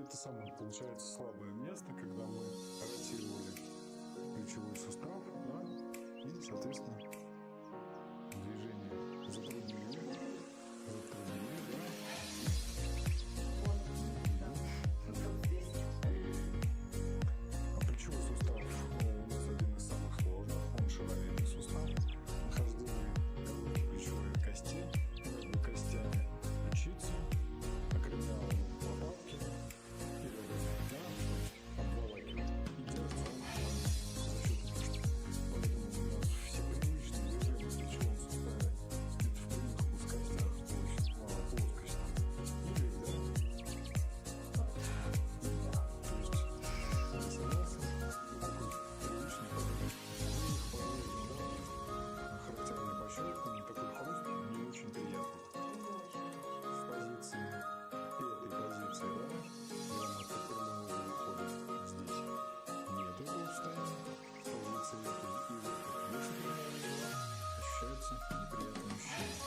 это самое получается слабое место, когда мы ротировали плечевой сустав, да, и, соответственно, движение затруднили, да. А плечевой сустав у нас один из самых сложных, он шаровидный сустав, нахождение головы плечевой кости, между костями ключицы, акромиалом лопатки, и обволакивает. И держится он за счет мышц. Поэтому у нас все привычные движения в плечевом суставе это в прямых плоскостях, плоскостях. Или, да, то есть не согласен, такой привычный характерное пощелкивание, такой хруст не очень приятный. В позиции, этой позиции, да, грамота прямого выхода здесь нет этого состояния. В позиции этой и в этой выше прямого ощущается неприятное ощущение.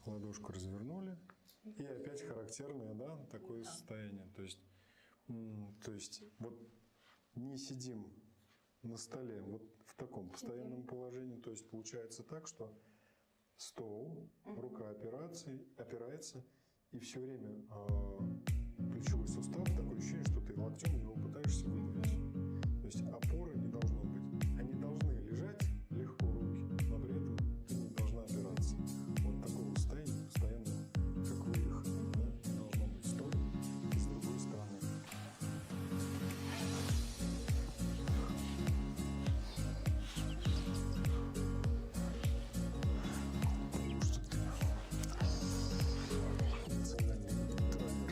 Ладошку развернули, и опять характерное, да, такое состояние. То есть вот не сидим на столе вот в таком постоянном положении. То есть получается так, что стол, рука опирается, и все время плечевой сустав, такое ощущение, что ты локтем его пытаешься выдавить. То есть опоры не должно быть. Они должны лежать легко руки, но при этом ты не должна опираться. Вот такого состояния постоянно, как выдох, да, должно быть с той и с другой стороны. Потому что ты эмоционально нейтрально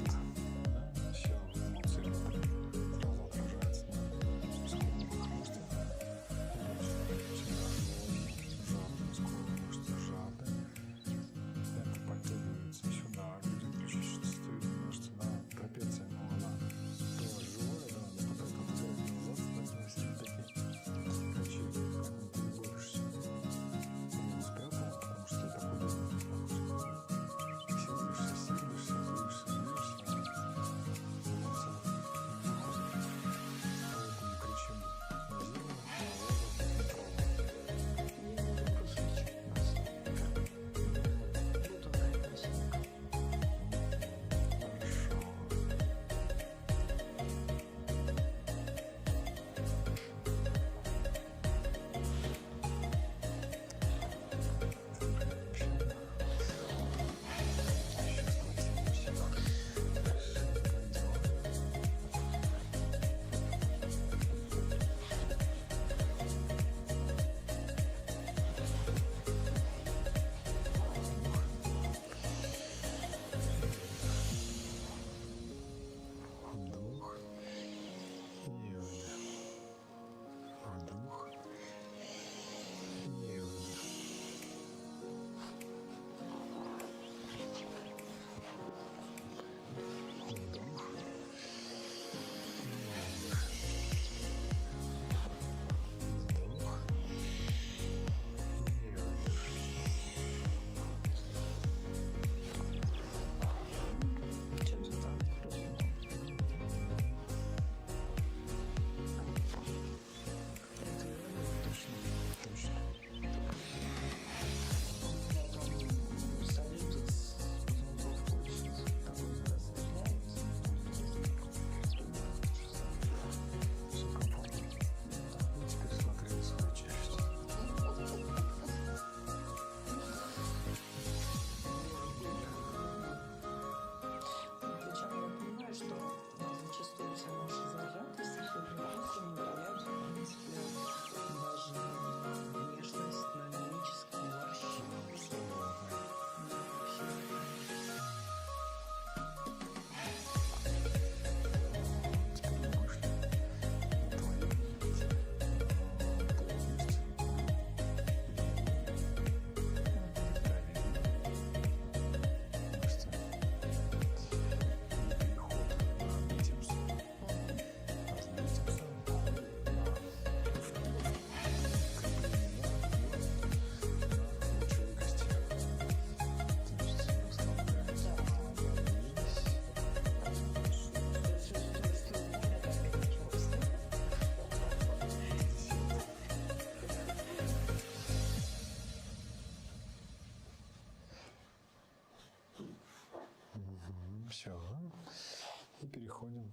И переходим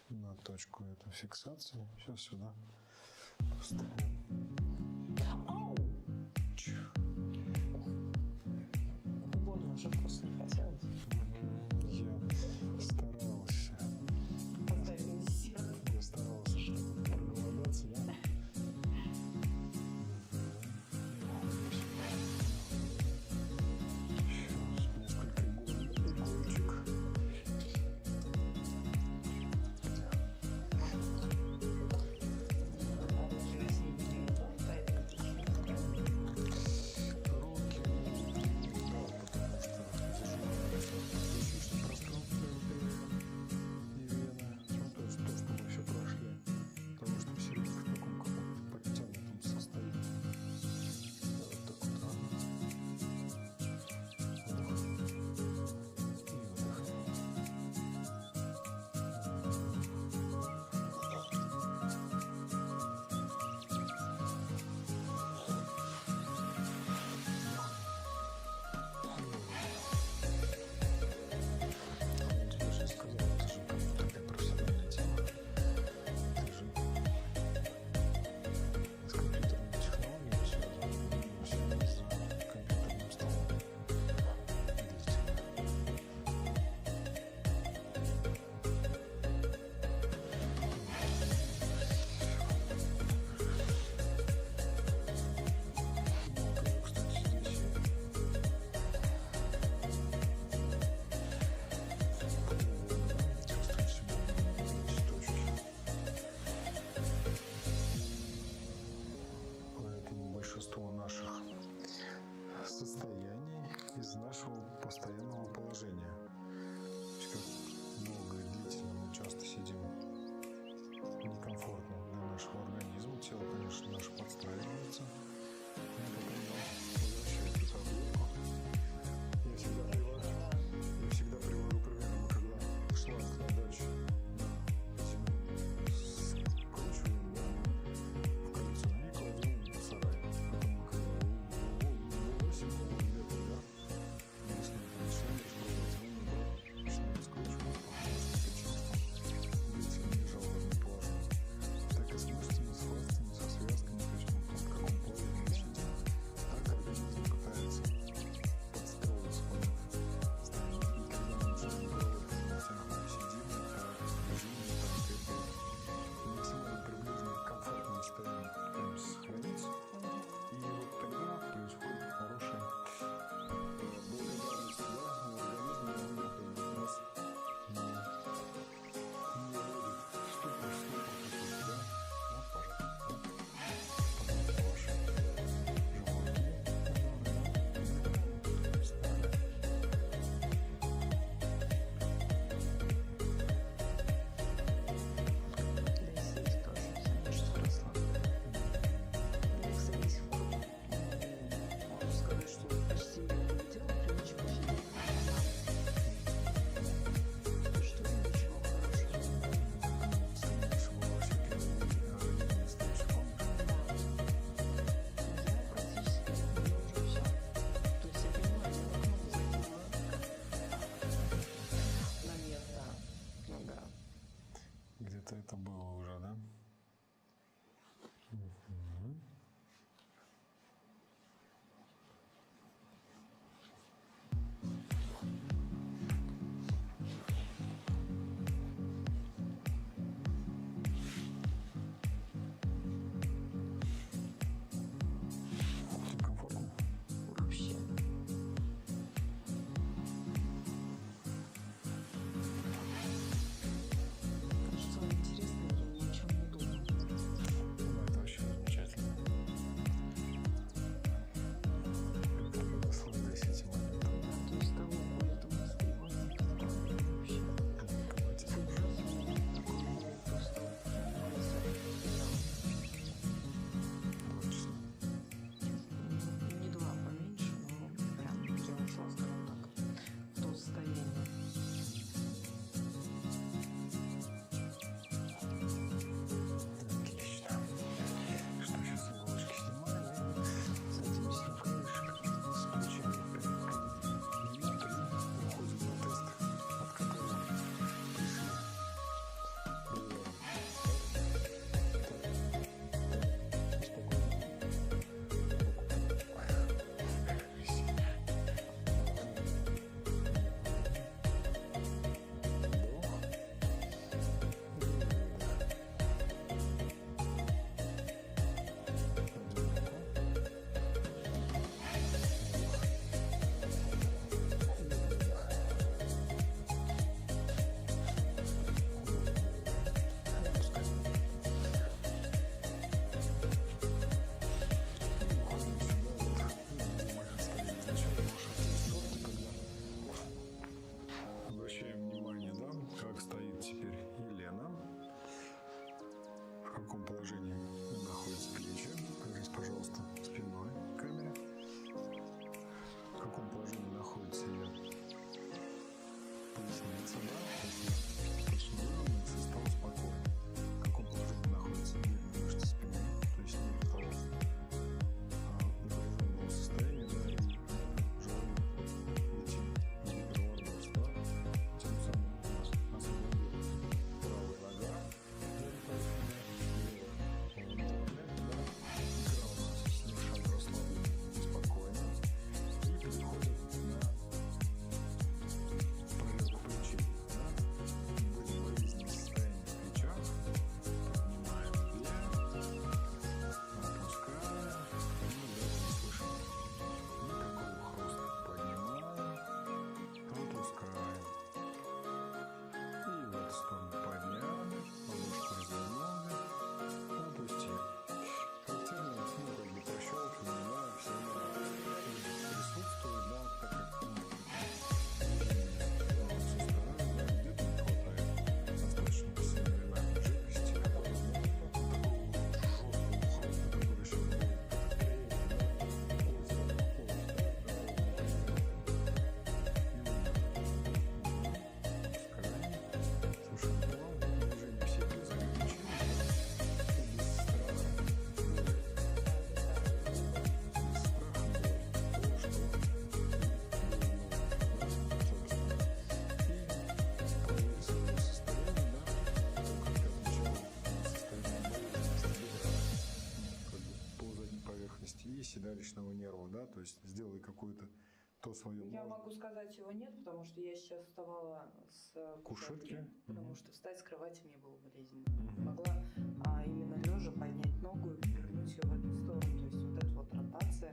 на точку эту фиксации. Сейчас сюда поставим. Больно же просто не хотелось. Я старался. Я старался, чтобы проголодаться, да? Сейчас несколько иголочек. Руки, да, потому что да, то есть сделай какое-то то свое. Я могу сказать, его нет, потому что я сейчас вставала с Кушетки? потому Мгм. что встать с кровати мне было болезненно. Могла именно лежа поднять ногу и повернуть ее в эту сторону. То есть вот эта вот ротация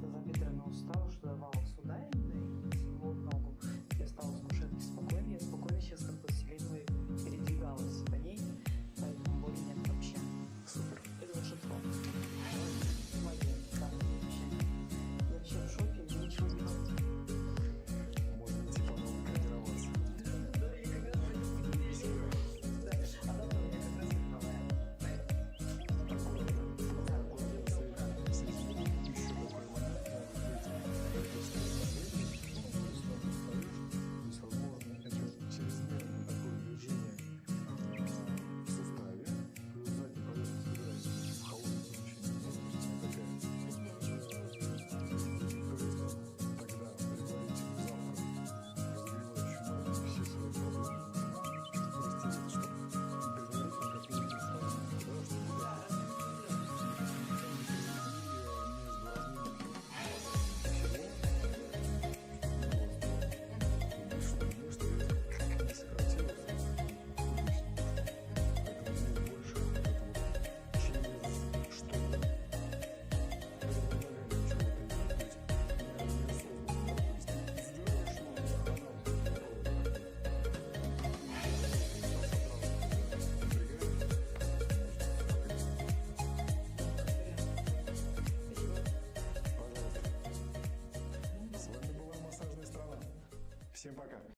тазобедренного сустава, что давала сюда именно и всего в ногу. Я встала с кушетки спокойно, я спокойно сейчас как пластилиновой передвигалась по ней, поэтому боли нет вообще. Супер. Это волшебство. Магия, да, вообще. Я вообще в шоке, мне ничего не надо. Можно идти по новой тренироваться. Да, я как раз не верила. Да, а завтра у меня как раз игровая. С вами была массажная страна. Всем пока.